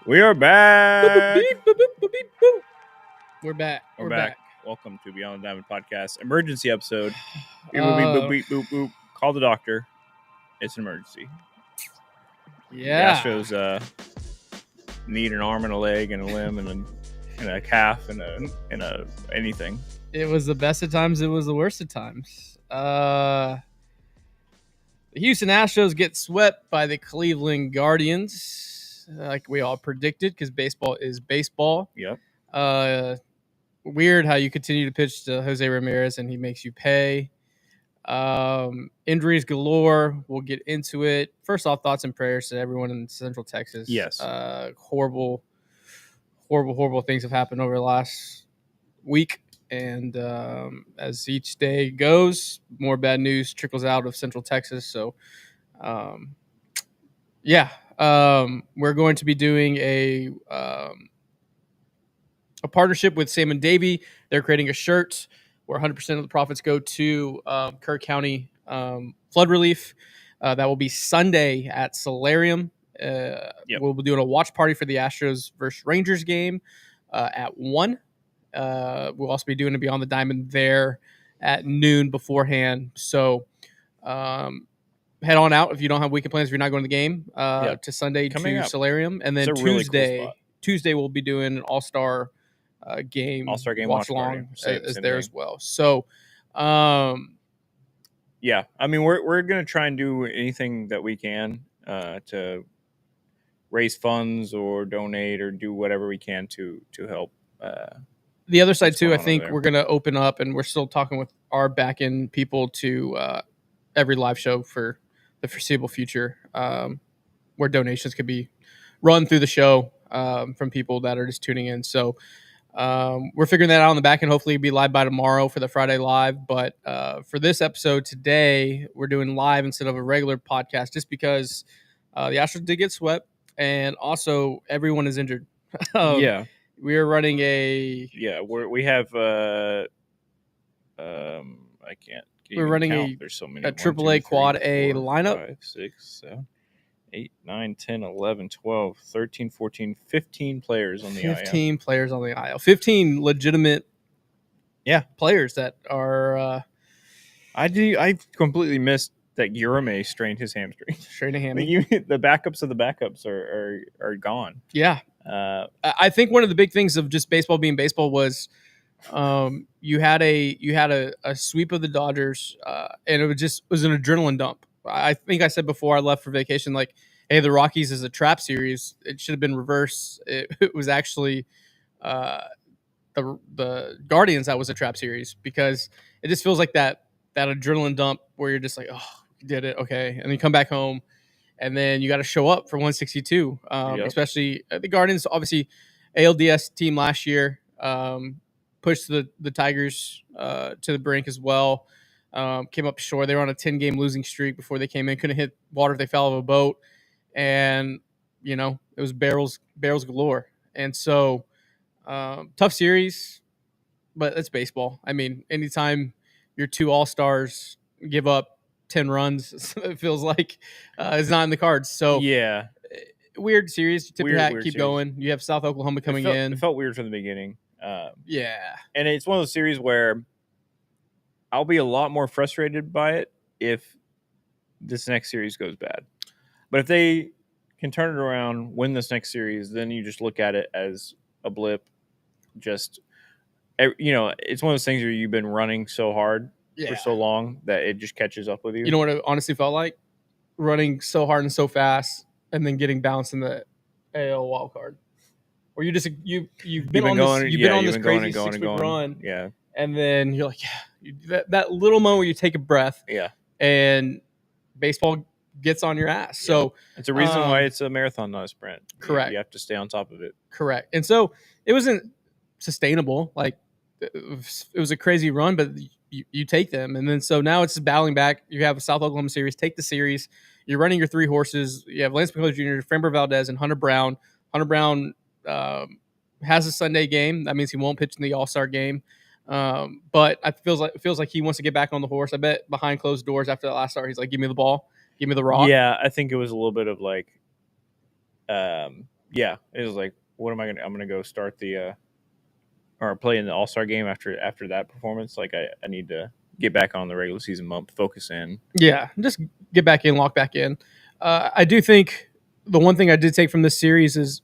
We are back. Beep, boop, boop, boop, beep, boop. We're back. We're back. Welcome to Beyond the Diamond Podcast emergency episode. Beep, boop, beep, boop, beep, boop, boop. Call the doctor. It's an emergency. Yeah. The Astros need an arm and a leg and a limb and a calf and a anything. It was the best of times. It was the worst of times. The Houston Astros get swept by the Cleveland Guardians, like we all predicted, because baseball is baseball. Yep. Weird how you continue to pitch to Jose Ramirez and he makes you pay. Injuries galore. We'll get into it. First off, thoughts and prayers to everyone in Central Texas. Yes. Horrible things have happened over the last week. And as each day goes, more bad news trickles out of Central Texas. So, we're going to be doing a partnership with Sam and Davey. They're creating a shirt where 100% of the profits go to Kerr County flood relief. That will be Sunday at Solarium. Yep. We'll be doing a watch party for the Astros versus Rangers game at 1. We'll also be doing a Beyond the Diamond there at noon beforehand. So head on out if you don't have weekend plans, if you're not going to the game, to Sunday Coming to up. Solarium. And then Tuesday we'll be doing an all-star game. All-star game watch along is there as well. So yeah, I mean we're going to try and do anything that we can to raise funds or donate or do whatever we can to help. The other side too, I think we're going to open up, and we're still talking with our back-end people to every live show for the foreseeable future, where donations could be run through the show from people that are just tuning in. So we're figuring that out on the back end. Hopefully it'll be live by tomorrow for the Friday live. But for this episode today, we're doing live instead of a regular podcast just because the Astros did get swept, and also everyone is injured. Yeah. We are running we have I can't. We're running There's so many. a AAA Quad A lineup. 5, 6, 7, 8, 9, 10, 11, 12, 13, 14, 15 players on the IL. 15 players on the IL. 15 legitimate players that are I completely missed that Urame strained his hamstring. Strained a hammy. The backups of the backups are gone. Yeah. I think one of the big things of just baseball being baseball was you had a sweep of the Dodgers, and it was an adrenaline dump. I think I said before I left for vacation, like, hey, the Rockies is a trap series. It should have been reverse. It was actually the Guardians that was a trap series, because it just feels like that adrenaline dump where you're just like, oh, you did it, okay, and then you come back home. And then you got to show up for 162, especially the Guardians. Obviously, ALDS team last year pushed the Tigers to the brink as well. Came up short. They were on a 10-game losing streak before they came in. Couldn't hit water if they fell out of a boat. And, it was barrels galore. And so tough series, but it's baseball. I mean, anytime your two all-stars give up 10 runs, it feels like it's not in the cards. So yeah, weird series. Tip your hat, keep series. Going. You have South Oklahoma coming in. It felt weird from the beginning. Yeah, and it's one of those series where I'll be a lot more frustrated by it if this next series goes bad. But if they can turn it around, win this next series, then you just look at it as a blip. Just it's one of those things where you've been running so hard for so long that it just catches up with you. You know what it honestly felt like? Running so hard and so fast, and then getting bounced in the AL wild card. Or you've been on this crazy 6-week run, and then you're like, that little moment where you take a breath, and baseball gets on your ass. Yeah. So it's a reason why it's a marathon, not a sprint. Correct. You have to stay on top of it. Correct. And so it wasn't sustainable. Like it was a crazy run, but you take them. And then so now it's just battling back. You have a South Oklahoma series. Take the series. You're running your 3 horses. You have Lance McCullers Jr., Framber Valdez, and Hunter Brown. Hunter Brown has a Sunday game. That means he won't pitch in the All-Star game. But it feels like he wants to get back on the horse. I bet behind closed doors after that last start, he's like, give me the ball. Give me the rock. Yeah, I think it was a little bit of like yeah, it was like, what am I gonna? I'm gonna go start the or play in the All-Star game after that performance. Like I need to get back on the regular season bump, focus in. Yeah, just get back in, lock back in. I do think the one thing I did take from this series is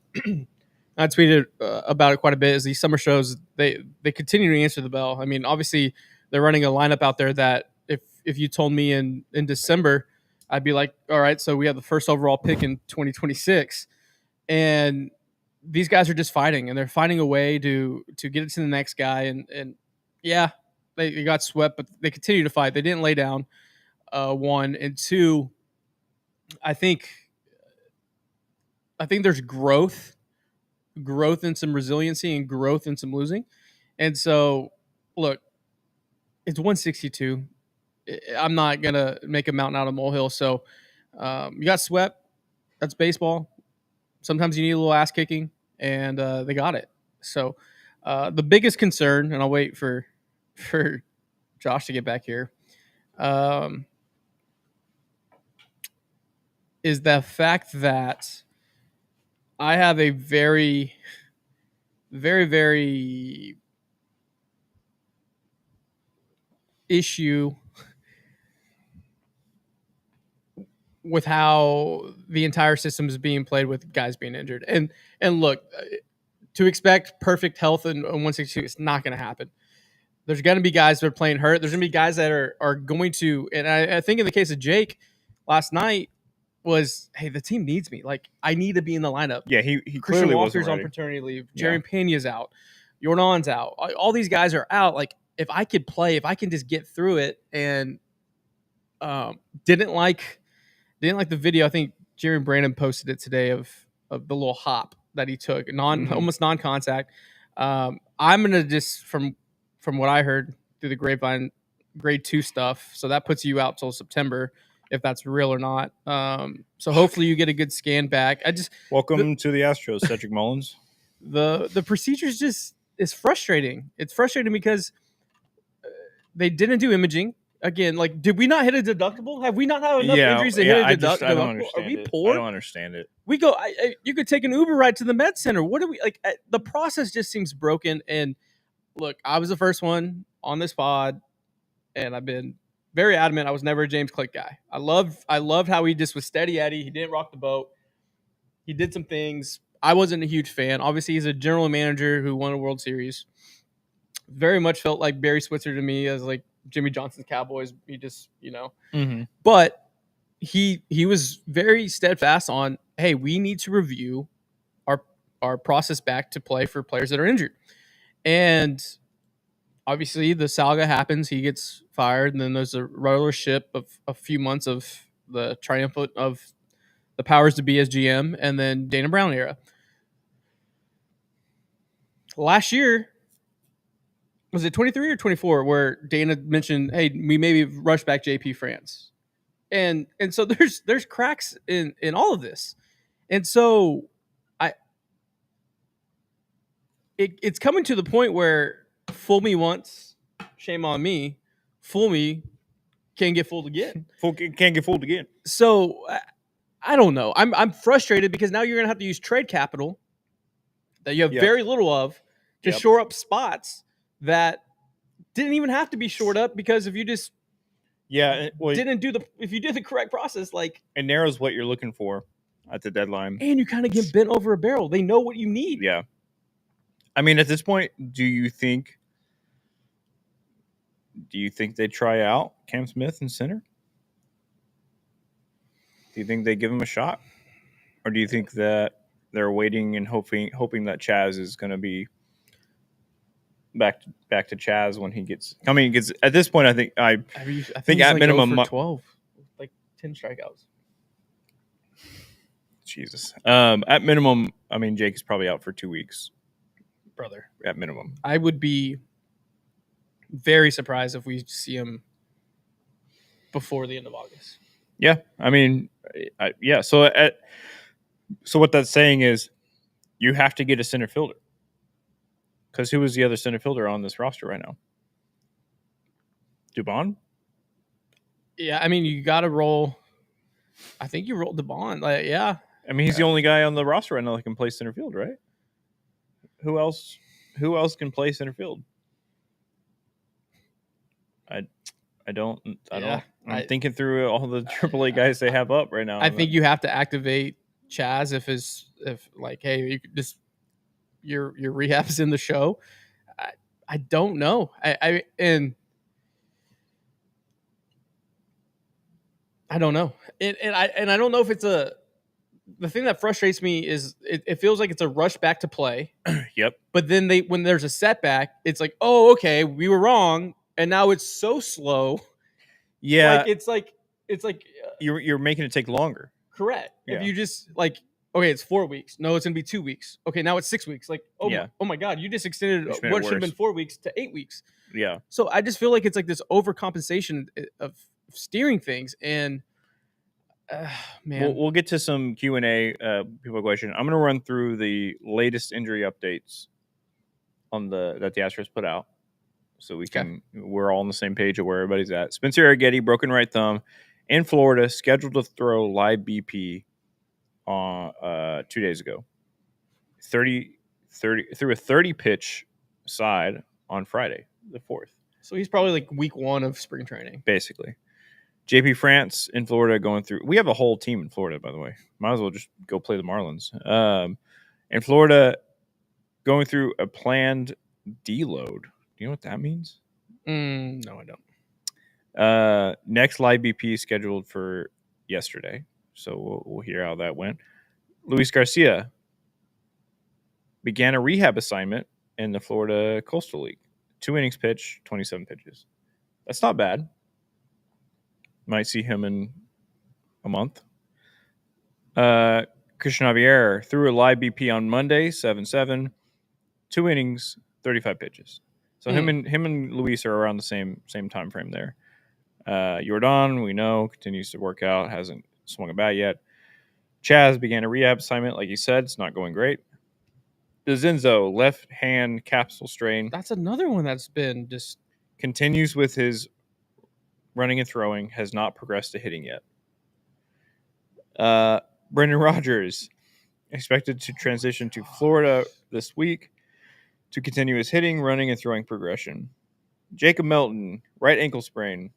I tweeted about it quite a bit. Is these summer shows they continue to answer the bell. I mean, obviously they're running a lineup out there that if you told me in December, I'd be like, all right, so we have the first overall pick in 2026, and these guys are just fighting, and they're finding a way to get it to the next guy. And yeah, they got swept, but they continue to fight. They didn't lay down. One and two, I think there's growth and some resiliency and growth and some losing. And so, look, it's 162. I'm not gonna make a mountain out of a molehill. So you got swept. That's baseball. Sometimes you need a little ass kicking, and they got it. So the biggest concern, and I'll wait for Josh to get back here, is the fact that I have a very, very, very issue with how the entire system is being played with guys being injured. And look, to expect perfect health in 162 is not going to happen. There's going to be guys that are playing hurt. There's going to be guys that are going to, and I think in the case of Jake last night was, hey, the team needs me. Like, I need to be in the lineup. Yeah, he Christian clearly Walker's wasn't on ready. paternity leave. Jerry Pena's out. Jordan's out. All these guys are out. Like, if I could play, if I can just get through it, and didn't like the video. I think Jerry Brandon posted it today of the little hop that he took, almost non-contact. I'm gonna just from what I heard through the grapevine, grade 2 stuff. So that puts you out till September if that's real or not. So hopefully you get a good scan back. Welcome to the Astros, Cedric Mullins. The procedure is frustrating. It's frustrating because they didn't do imaging. Again, like, did we not hit a deductible? Have we not had enough injuries to hit a deductible? I don't understand. Are we poor? I don't understand it. We go. You could take an Uber ride to the med center. What do we like? The process just seems broken. And look, I was the first one on this pod, and I've been very adamant. I was never a James Click guy. I loved how he just was steady Eddie. He didn't rock the boat. He did some things. I wasn't a huge fan. Obviously, he's a general manager who won a World Series. Very much felt like Barry Switzer to me as like Jimmy Johnson's Cowboys. He just, but he was very steadfast on, hey, we need to review our process back to play for players that are injured. And obviously the saga happens. He gets fired, and then there's a rulership of a few months of the triumphant of the powers to be as GM, and then Dana Brown era. Last year, was it 23 or 24 where Dana mentioned, hey, we maybe rush back JP France. And so there's cracks in all of this. And so it's coming to the point where fool me once, shame on me. Fool me, can't get fooled again. Can't get fooled again. So I don't know. I'm frustrated because now you're going to have to use trade capital that you have very little of to shore up spots that didn't even have to be shored up, because if you just if you did the correct process, like, it narrows what you're looking for at the deadline, and you kind of get bent over a barrel. They know what you need. Yeah, I mean, at this point, do you think they try out Cam Smith in center? Do you think they give him a shot, or do you think that they're waiting and hoping that Chaz is going to be back to Chaz when he gets? I mean, at this point, I think think at minimum 12, like 10 strikeouts. Jesus. At minimum, I mean, Jake is probably out for 2 weeks, brother. At minimum, I would be very surprised if we see him before the end of August. Yeah, I mean, yeah. So what that's saying is, you have to get a center fielder. Because who is the other center fielder on this roster right now? Dubon? Yeah, I mean, you got to roll. I think you rolled Dubon. Like, yeah. I mean, he's the only guy on the roster right now that can play center field, right? Who else can play center field? I'm thinking through all the AAA guys they have up right now. I think you have to activate Chaz if like, hey, you could just your rehab's in the show. I don't know. I don't know. And I don't know if it's the thing that frustrates me is it feels like it's a rush back to play. Yep. But then when there's a setback, it's like, oh, okay, we were wrong, and now it's so slow. Yeah. Like it's like you're making it take longer. Correct. Yeah. If you just like, okay, it's 4 weeks. No, it's gonna be 2 weeks. Okay, now it's 6 weeks. Like, oh my God, you just extended what should have been 4 weeks to 8 weeks. Yeah. So I just feel like it's like this overcompensation of steering things, and man, we'll get to some Q&A people question. I'm going to run through the latest injury updates that the Astros put out, so we're all on the same page of where everybody's at. Spencer Arrighetti, broken right thumb, in Florida, scheduled to throw live BP on 2 days ago. 30 threw a 30 pitch side on Friday, the 4th. So he's probably like week 1 of spring training, basically. JP France in Florida going through. We have a whole team in Florida, by the way. Might as well just go play the Marlins. In Florida, going through a planned deload. Do you know what that means? No, I don't. Next live BP scheduled for yesterday, so we'll hear how that went. Luis Garcia began a rehab assignment in the Florida Coastal League. 2 innings pitch, 27 pitches. That's not bad. Might see him in a month. Christian Javier threw a live BP on Monday, 7-7, 2 innings, 35 pitches. So him and Luis are around the same time frame there. Jordan, we know, continues to work out, hasn't swung a bat yet. Chaz began a rehab assignment, like you said, it's not going great. DeZenzo, left hand capsule strain. That's another one that's been just continues with his running and throwing, has not progressed to hitting yet. Brendan Rodgers expected to transition to Florida this week to continue his hitting, running, and throwing progression. Jacob Melton, right ankle sprain,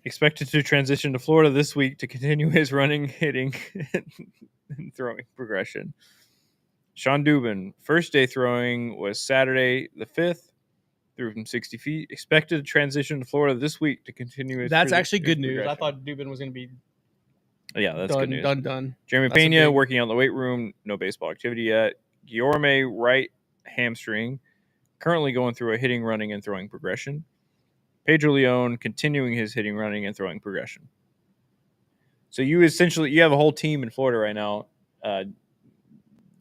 expected to transition to Florida this week to continue his running, hitting, and throwing progression. Sean Dubin, first day throwing was Saturday the 5th. Threw from 60 feet. Expected to transition to Florida this week to continue his. That's actually good news. I thought Dubin was going to be. Yeah, that's good news. Done. Jeremy Pena working out in the weight room. No baseball activity yet. Guillorme, right hamstring. Currently going through a hitting, running, and throwing progression. Pedro Leon continuing his hitting, running, and throwing progression. So you have a whole team in Florida right now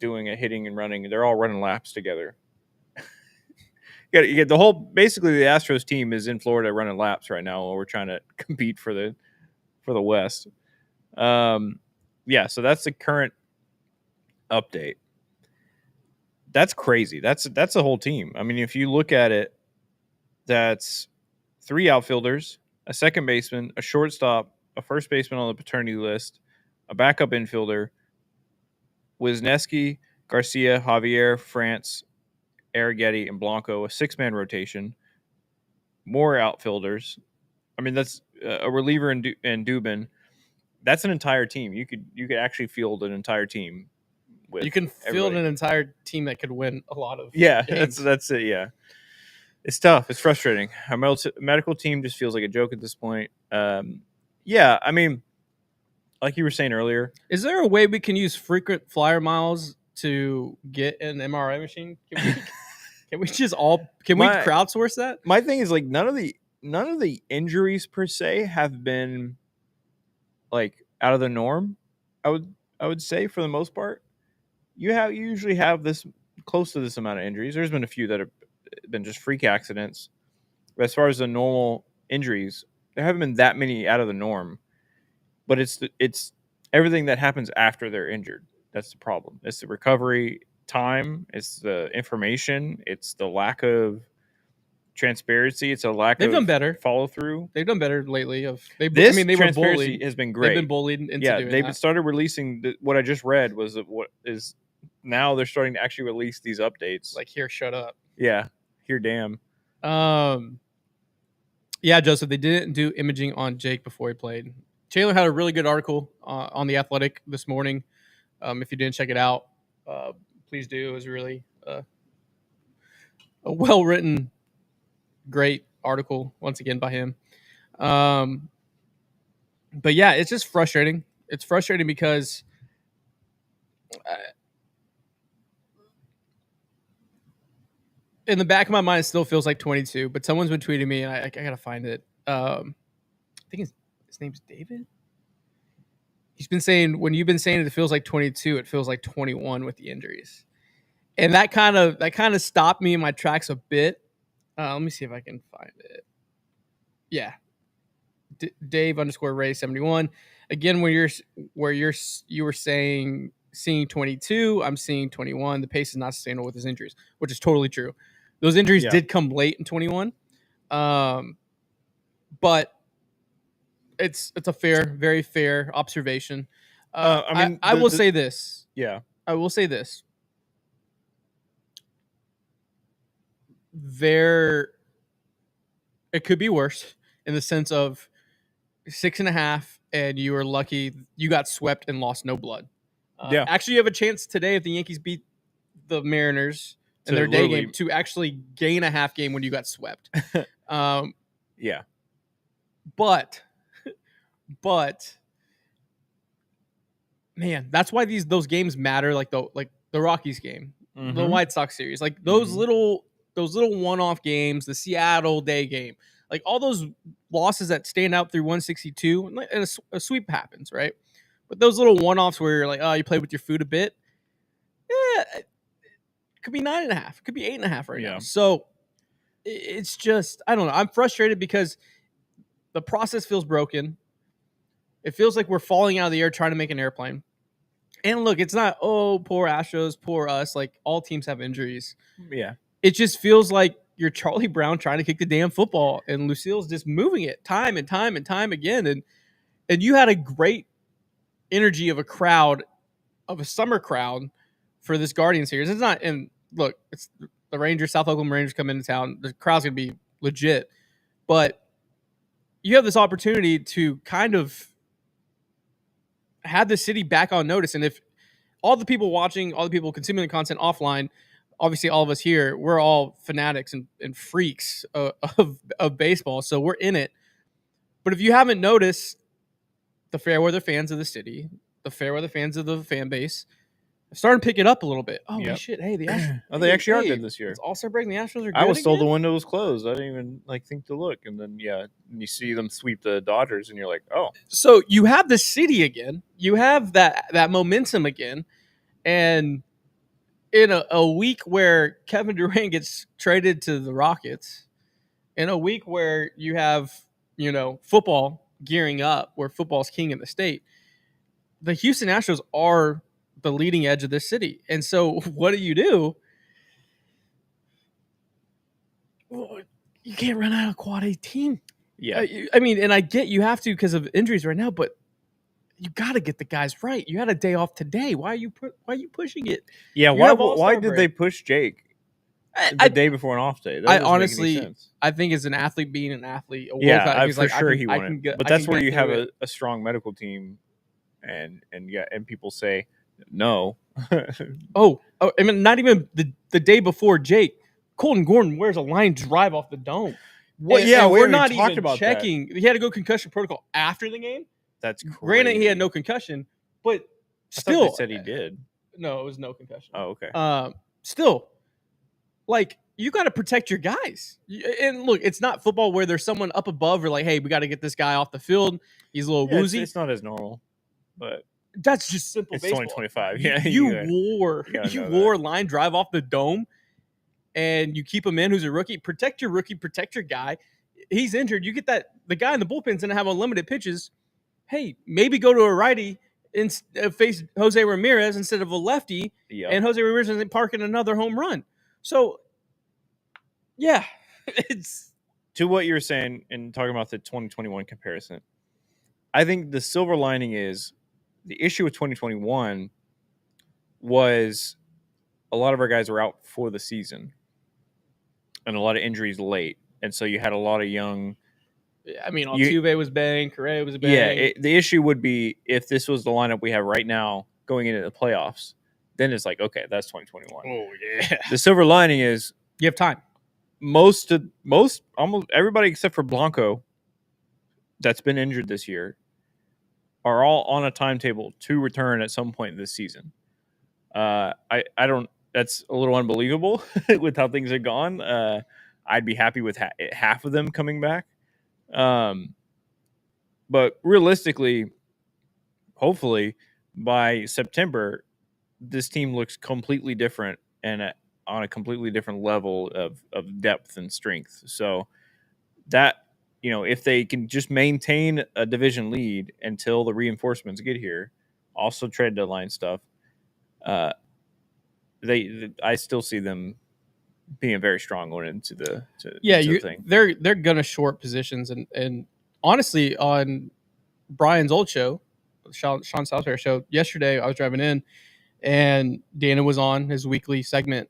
doing a hitting and running. They're all running laps together. You get the whole. Basically, the Astros team is in Florida running laps right now while we're trying to compete for the West. So that's the current update. That's crazy. That's a whole team. I mean, if you look at it, that's 3 outfielders, a second baseman, a shortstop, a first baseman on the paternity list, a backup infielder, Wisniewski, Garcia, Javier, France, Arrighetti, and Blanco, a 6-man rotation, more outfielders. I mean, that's a reliever and Dubin. That's an entire team. You could actually field an entire team. You can field an entire team that could win a lot of games. That's it. Yeah, it's tough. It's frustrating. Our medical team just feels like a joke at this point. I mean, like you were saying earlier, is there a way we can use frequent flyer miles to get an MRI machine? Can we crowdsource that? My thing is like none of the injuries per se have been like out of the norm. I would say for the most part, you usually have this close to this amount of injuries. There's been a few that have been just freak accidents, but as far as the normal injuries, there haven't been that many out of the norm. But it's everything that happens after they're injured. That's the problem. It's the recovery time. It's the information. It's the lack of transparency. It's a lack They've of done better. follow through. They've done better lately. They Transparency were bullied. has been great. They've been bullied into doing they've that. started releasing what I just read was what is now they're starting to actually release these updates. Like, here, shut up. Yeah, here, damn. Yeah, Joseph, they didn't do imaging on Jake before he played. Taylor had a really good article on The Athletic this morning. If you didn't check it out, please do. It was really a well-written, great article, once again, by him. But yeah, it's just frustrating. It's frustrating because in the back of my mind, it still feels like 22, but someone's been tweeting me, and I got to find it. I think his name's David. He's been saying, when you've been saying it feels like 22, it feels like 21 with the injuries. And that kind of stopped me in my tracks a bit. Let me see if I can find it. Yeah. Dave _ Ray 71. Again, you were saying seeing 22, I'm seeing 21. The pace is not sustainable with his injuries, which is totally true. Those injuries did come late in 21. But it's a very fair observation. I will say this. Yeah. I will say this. It could be worse in the sense of 6.5, and you were lucky you got swept and lost no blood. Actually, you have a chance today if the Yankees beat the Mariners in their day game to actually gain a half game when you got swept. Yeah. But man, that's why those games matter. Like the Rockies game, the White Sox series, like those little one-off games, the Seattle day game, like all those losses that stand out through 162, and a sweep happens, right? But those little one-offs where you're like, oh, you played with your food a bit, it could be 9.5, it could be 8.5 right now. So it's just, I don't know. I'm frustrated because the process feels broken. It feels like we're falling out of the air trying to make an airplane. And look, it's not, oh, poor Astros, poor us. Like, all teams have injuries. Yeah. It just feels like you're Charlie Brown trying to kick the damn football, and Lucille's just moving it time and time and time again. And you had a great energy of a summer crowd for this Guardian series. It's not, and look, it's the Rangers, South Oakland Rangers come into town. The crowd's going to be legit. But you have this opportunity to kind of have the city back on notice. And if all the people watching, all the people consuming the content offline, obviously all of us here, we're all fanatics and freaks of baseball. So we're in it. But if you haven't noticed, the fair weather fans of the city, the fair weather fans of the fan base, are starting to pick it up a little bit. Oh, shit. Hey, the Astros. They actually are good this year. It's All-Star break and the Astros are good I was told again? the window was closed. I didn't even think to look. And then, you see them sweep the Dodgers and you're like, oh. So you have the city again. You have that momentum again. And in a week where Kevin Durant gets traded to the Rockets, in a week where you have, football gearing up, where football's king in the state, the Houston Astros are the leading edge of this city. And so what do? Well, you can't run out of quad A team. Yeah. I mean, and I get you have to because of injuries right now, but you got to get the guys right. You had a day off today. Why are you pushing it? Yeah, why did they push Jake the day before an off day? I honestly, I think as an athlete being an athlete, he wanted. But that's where you have a strong medical team, and people say no. I mean, not even the day before Jake, Colton Gordon wears a line drive off the dome. We're not even checking. He had to go concussion protocol after the game. That's crazy. Granted, he had no concussion, but still, I thought they said he did. No, it was no concussion. Oh, okay. Still, like, you got to protect your guys. And look, it's not football where there's someone up above or like, hey, we got to get this guy off the field. He's a little woozy. It's not as normal, but that's just simple. It's baseball. 2025. Yeah, you wore line drive off the dome, and you keep him in. Who's a rookie? Protect your rookie. Protect your guy. He's injured. You get the guy in the bullpen's going to have unlimited pitches. Hey, maybe go to a righty and face Jose Ramirez instead of a lefty, and Jose Ramirez isn't parking another home run. So, yeah, It's to what you're saying and talking about the 2021 comparison. I think the silver lining is the issue with 2021 was a lot of our guys were out for the season and a lot of injuries late. And so you had a lot of young. I mean, Altuve was bang, Correa was bang. Yeah, the issue would be if this was the lineup we have right now going into the playoffs, then it's like, okay, that's 2021. Oh, yeah. The silver lining is You have time. Almost everybody except for Blanco that's been injured this year are all on a timetable to return at some point this season. I don't. That's a little unbelievable with how things have gone. I'd be happy with half of them coming back. But realistically, hopefully by September, this team looks completely different and on a completely different level of depth and strength. So that, if they can just maintain a division lead until the reinforcements get here, also trade deadline stuff, I still see them being very strong going into the thing. They're gonna short positions and honestly on Brian's old show, Sean Salisbury show yesterday, I was driving in and Dana was on his weekly segment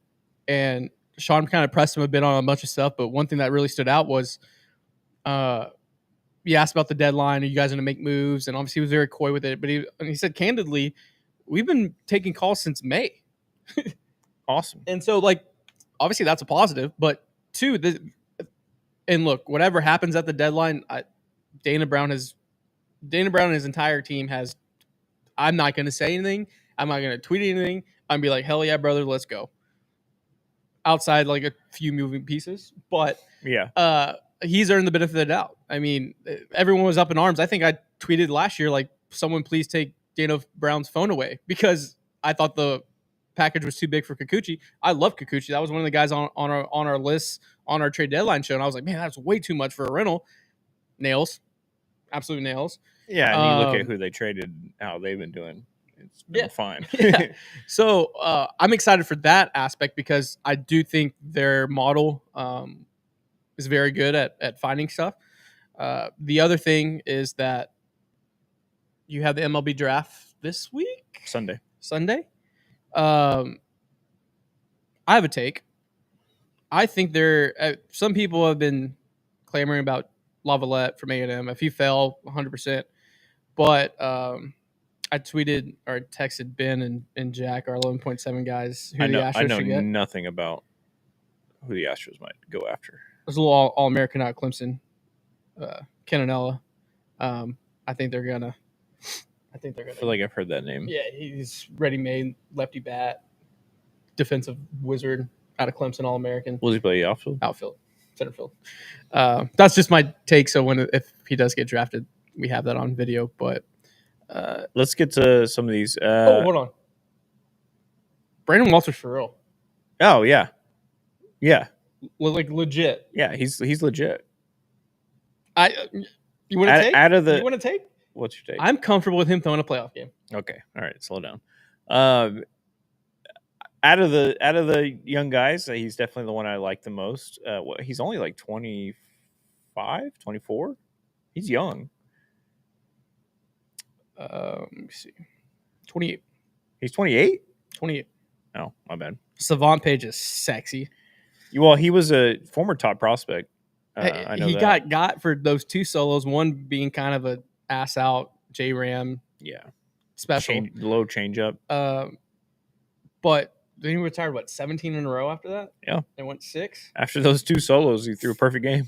and Sean kind of pressed him a bit on a bunch of stuff, but one thing that really stood out was he asked about the deadline, are you guys going to make moves? And obviously he was very coy with it, but he said candidly, we've been taking calls since May. Awesome. And so obviously that's a positive, but two, and look, whatever happens at the deadline, Dana Brown and his entire team has, I'm not going to say anything. I'm not going to tweet anything. I'm going to be like, hell yeah, brother, let's go. Outside a few moving pieces, but yeah, he's earned the benefit of the doubt. I mean, everyone was up in arms. I think I tweeted last year, someone please take Dana Brown's phone away because I thought the package was too big for Kikuchi. I love Kikuchi. That was one of the guys on our list on our trade deadline show, and I was like, man, that's way too much for a rental. Nails, absolute nails. Yeah, and you look at who they traded, how they've been doing. It's been fine. Yeah. So I'm excited for that aspect because I do think their model is very good at finding stuff. The other thing is that you have the MLB draft this week? Sunday. I have a take. I think some people have been clamoring about Lavalette from A&M. If he fell, 100%. But I tweeted or texted Ben and Jack, our 11.7 guys, who the Astros should get. I know nothing about who the Astros might go after. There's a little All-American out of Clemson, Cananella. I think they're gonna. I feel like I've heard that name. Yeah, he's ready-made lefty bat, defensive wizard out of Clemson, All-American. Will he play outfield? Outfield, center field. That's just my take. So if he does get drafted, we have that on video. But let's get to some of these. Hold on. Brandon Walters for real. Oh yeah. Legit. Yeah, he's legit. You want to take? You want to take? What's your take? I'm comfortable with him throwing a playoff game. Okay, all right, slow down. Out of the young guys, he's definitely the one I like the most. He's only 25, 24. He's young. Let me see. 28. He's 28? 28. Oh, my bad. Savant Page is sexy. Well, he was a former top prospect. I know he got for those two solos, one being kind of a ass out J-Ram. Yeah. Special. Low changeup. But then he retired, 17 in a row after that? Yeah. They went 6. After those two solos, he threw a perfect game.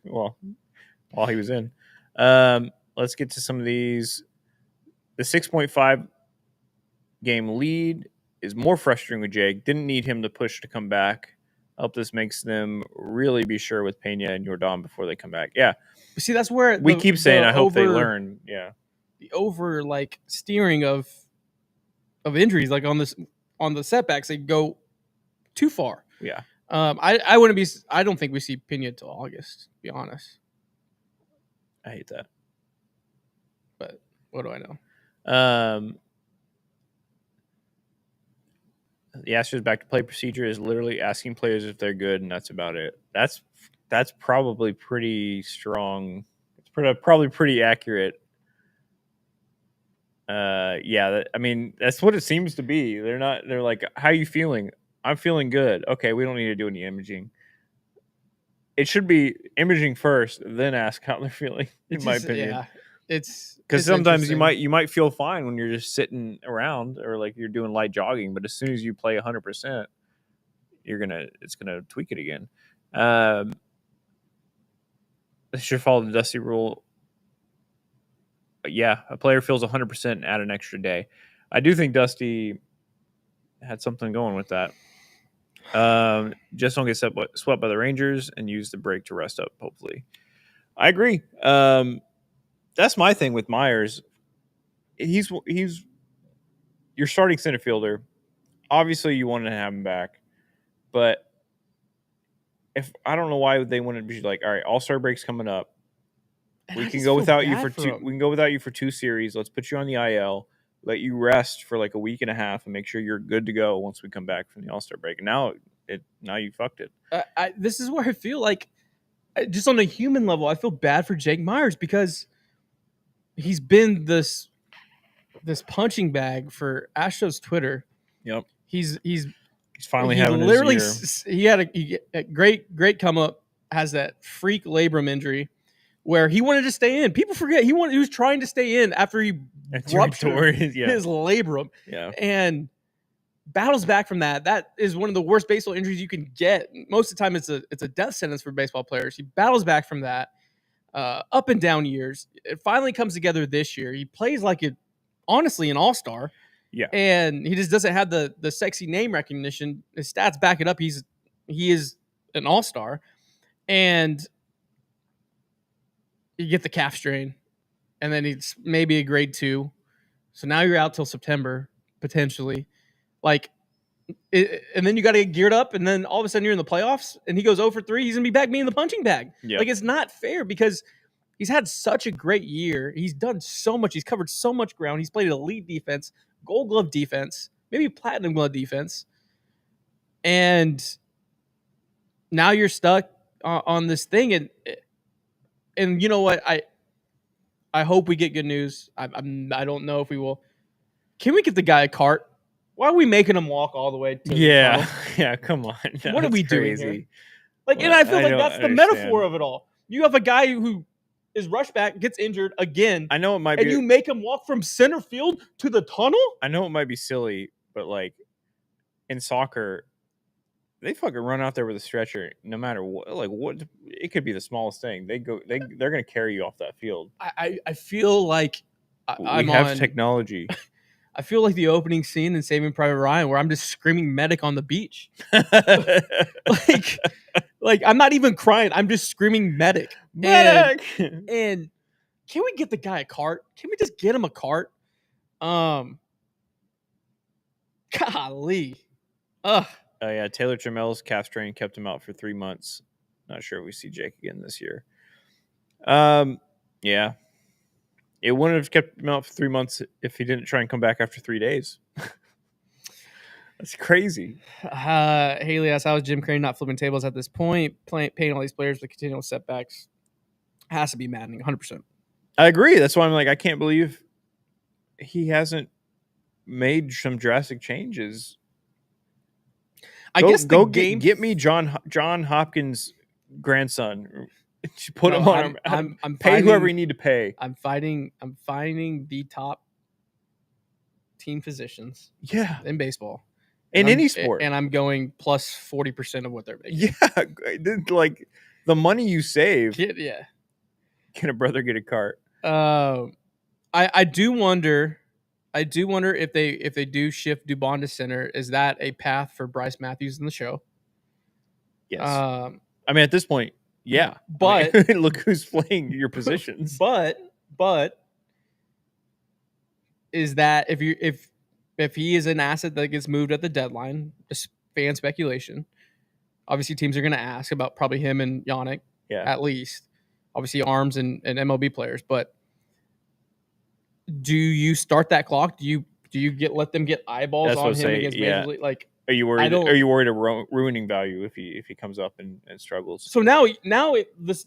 Well, while he was in. Let's get to some of these. The 6.5 game lead is more frustrating with Jake. Didn't need him to push to come back. Hope this makes them really be sure with Pena and Jordan before they come back. Yeah. See, that's where we keep saying I hope they learn. Yeah. The over steering of injuries, on the setbacks, they go too far. Yeah. I wouldn't be. I don't think we see Pena till August. To be honest. I hate that. But what do I know? The Astros back to play procedure is literally asking players if they're good, and that's about it. That's That's probably pretty strong. It's probably pretty accurate. Yeah, I mean, that's what it seems to be. They're like, how are you feeling? I'm feeling good. Okay, we don't need to do any imaging. It should be imaging first, then ask how they're feeling, in my opinion. Yeah, it's because sometimes you might feel fine when you're just sitting around or like you're doing light jogging, but as soon as you play 100%, it's gonna tweak it again. They should follow the Dusty rule. But yeah, a player feels 100% and add an extra day. I do think Dusty had something going with that. Just don't get swept by the Rangers and use the break to rest up, hopefully. I agree. That's my thing with Myers. He's your starting center fielder. Obviously, you want to have him back, but I don't know why they want to be like, all right, All-Star break's coming up. We can go without you for two. We can go without you for 2 series. Let's put you on the IL. Let you rest for like a week and a half and make sure you're good to go once we come back from the All-Star break. And now you fucked it. This is where I feel like, just on a human level, I feel bad for Jake Myers because he's been this punching bag for Astros Twitter. Yep. He's finally having his year. He had a great come up. Has that freak labrum injury where he wanted to stay in. People forget he was trying to stay in after he ruptured his labrum. Yeah. And battles back from that. That is one of the worst baseball injuries you can get. Most of the time, it's a death sentence for baseball players. He battles back from that, up and down years. It finally comes together this year. He plays like honestly an all-star. Yeah. And he just doesn't have the sexy name recognition. His stats back it up. He is an all-star. And you get the calf strain, and then it's maybe a grade 2. So now you're out till September, potentially. And then you got to get geared up, and then all of a sudden you're in the playoffs, and he goes 0 for 3. He's going to be back being the punching bag. Yep. Like, it's not fair because he's had such a great year. He's done so much. He's covered so much ground. He's played elite defense, Gold Glove defense, maybe Platinum Glove defense. And now you're stuck on this thing. And you know what? I hope we get good news. I don't know if we will. Can we get the guy a cart? Why are we making him walk all the way to Yeah. the tunnel? Yeah, come on. What are we doing crazy. here? And I feel like that's the metaphor of it all. You have a guy who is rushed back, gets injured again. I know it might be. And you make him walk from center field to the tunnel? I know it might be silly, but like in soccer, they fucking run out there with a stretcher no matter what. Like, what? It could be the smallest thing. They're going to carry you off that field. I feel like we have technology. I feel like the opening scene in Saving Private Ryan where I'm just screaming medic on the beach. like I'm not even crying. I'm just screaming medic. Medic! And can we get the guy a cart? Can we just get him a cart? Golly. Ugh. Yeah, Taylor Trammell's calf strain kept him out for 3 months. Not sure if we see Jake again this year. Yeah. It wouldn't have kept him out for 3 months if he didn't try and come back after 3 days. That's crazy. Haley asks, how is Jim Crane not flipping tables at this point? Paying all these players with continual setbacks has to be maddening, 100%. I agree. That's why I'm like, I can't believe he hasn't made some drastic changes. Get me John Hopkins' grandson. Put him on. I'm pay whoever you need to pay. I'm finding the top team physicians. Yeah, in baseball, in any sport, and I'm going plus 40% of what they're making. Yeah, like the money you save. Yeah. Can a brother get a cart? I do wonder. If they do shift Dubon to center, is that a path for Bryce Matthews in the show? Yes. I mean, at this point, yeah. But look who's playing your positions. But is that if he is an asset that gets moved at the deadline, just fan speculation. Obviously, teams are going to ask about probably him and Yannick. Yeah. At least, obviously, arms and MLB players, but. Do you start that clock? Do you let them get eyeballs on him against Major League? Like, Are you worried? Are you worried of ruining value if he comes up and struggles? So now this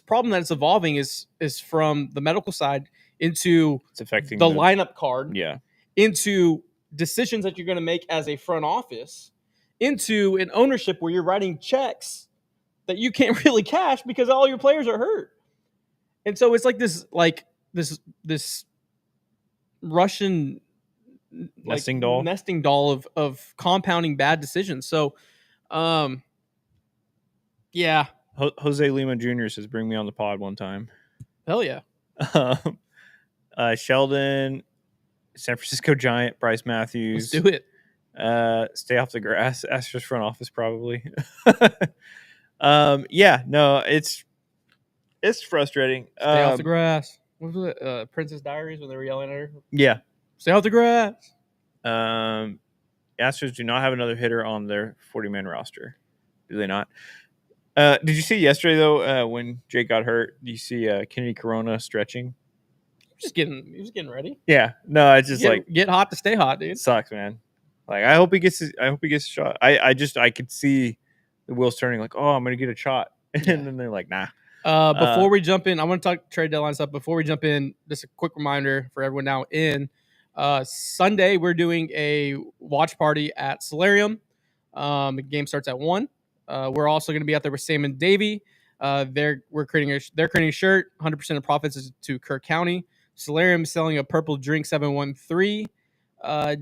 problem that's evolving is from the medical side into it's affecting the lineup card, yeah, into decisions that you're going to make as a front office, into an ownership where you're writing checks that you can't really cash because all your players are hurt. And so it's like this Russian nesting doll of compounding bad decisions. So, yeah. Jose Lima Jr. says, "Bring me on the pod one time." Hell yeah. Sheldon, San Francisco Giant, Bryce Matthews. Let's do it. Stay off the grass. Astros front office probably. Yeah, no, it's frustrating. Stay off the grass. What was it? Princess Diaries when they were yelling at her? Yeah. Stay off the grass. Astros do not have another hitter on their 40-man roster. Do they not? Did you see yesterday though when Jake got hurt? Do you see Kennedy Corona stretching? He was getting ready. Yeah. No, it's just get hot to stay hot, dude. It sucks, man. Like I hope he gets a shot. I could see the wheels turning like, oh, I'm gonna get a shot. And then they're like, nah. Before we jump in, I want to talk trade deadline stuff. Before we jump in, just a quick reminder for everyone now in Sunday, we're doing a watch party at Solarium. The game starts at 1. We're also going to be out there with Sam and Davey. They're creating a shirt. 100% of profits is to Kirk County. Solarium is selling a purple drink 713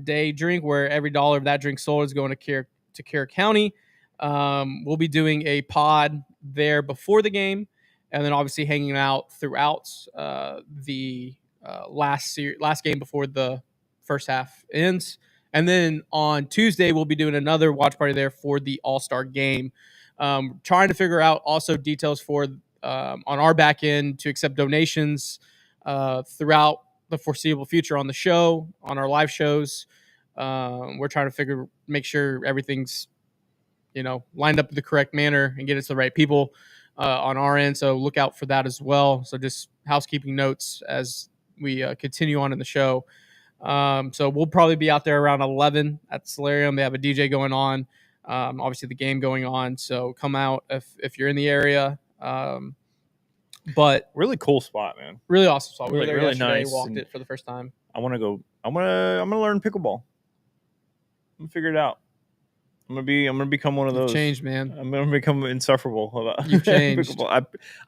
day drink where every dollar of that drink sold is going to Kirk County. We'll be doing a pod there before the game, and then obviously hanging out throughout the last game before the first half ends. And then on Tuesday, we'll be doing another watch party there for the All-Star game. Trying to figure out also details for on our back end to accept donations throughout the foreseeable future on the show, on our live shows. We're trying to make sure everything's lined up in the correct manner and get it to the right people on our end. So look out for that as well. So just housekeeping notes as we continue on in the show. So we'll probably be out there around 11 at Solarium. They have a DJ going on, obviously the game going on. So come out if you're in the area. But really cool spot, man. Really awesome spot. We were there really nice. Walked it for the first time. I want to go. I'm gonna learn pickleball. I'm gonna figure it out. I'm gonna become one of those. You've changed, man. I'm gonna become insufferable. You've changed.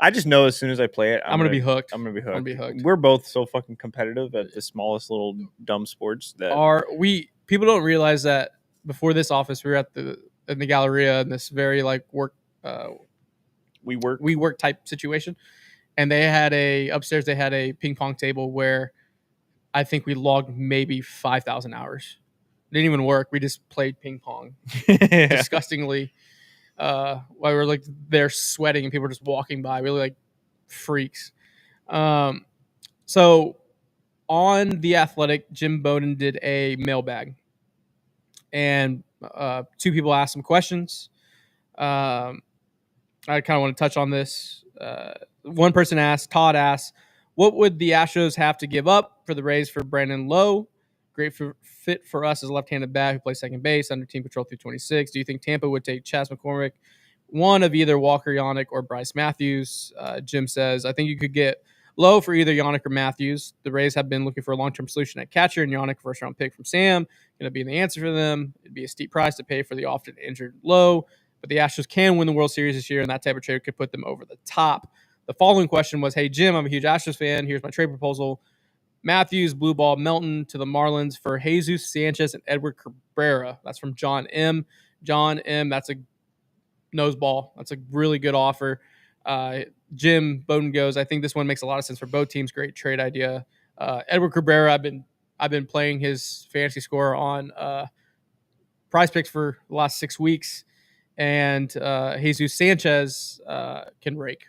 I just know as soon as I play it, I'm gonna be hooked. I'm gonna be hooked. We're both so fucking competitive at the smallest little dumb sports that people don't realize that before this office we were in the Galleria in this very work we work type situation, and upstairs they had a ping pong table where I think we logged maybe 5,000 hours. Didn't even work. We just played ping pong disgustingly. While we were there sweating and people were just walking by, really freaks. So on The Athletic, Jim Bowden did a mailbag, and 2 people asked some questions. I kind of want to touch on this. One person Todd asked, what would the Astros have to give up for the Rays for Brandon Lowe? Great fit for us as a left-handed bat who plays second base under team control through 26. Do you think Tampa would take Chas McCormick, one of either Walker Yannick or Bryce Matthews? Jim says, I think you could get Lowe for either Yannick or Matthews. The Rays have been looking for a long-term solution at catcher, and Yannick, first-round pick from Sam, going to be the answer for them. It'd be a steep price to pay for the often injured Lowe, but the Astros can win the World Series this year, and that type of trade could put them over the top. The following question was, hey, Jim, I'm a huge Astros fan. Here's my trade proposal. Matthews, blue ball, Melton to the Marlins for Jesus Sanchez and Edward Cabrera. That's from John M. John M., that's a nose ball. That's a really good offer. Jim Bowden goes, I think this one makes a lot of sense for both teams. Great trade idea. Edward Cabrera, I've been playing his fantasy score on Prize Picks for the last 6 weeks, and Jesus Sanchez can rake.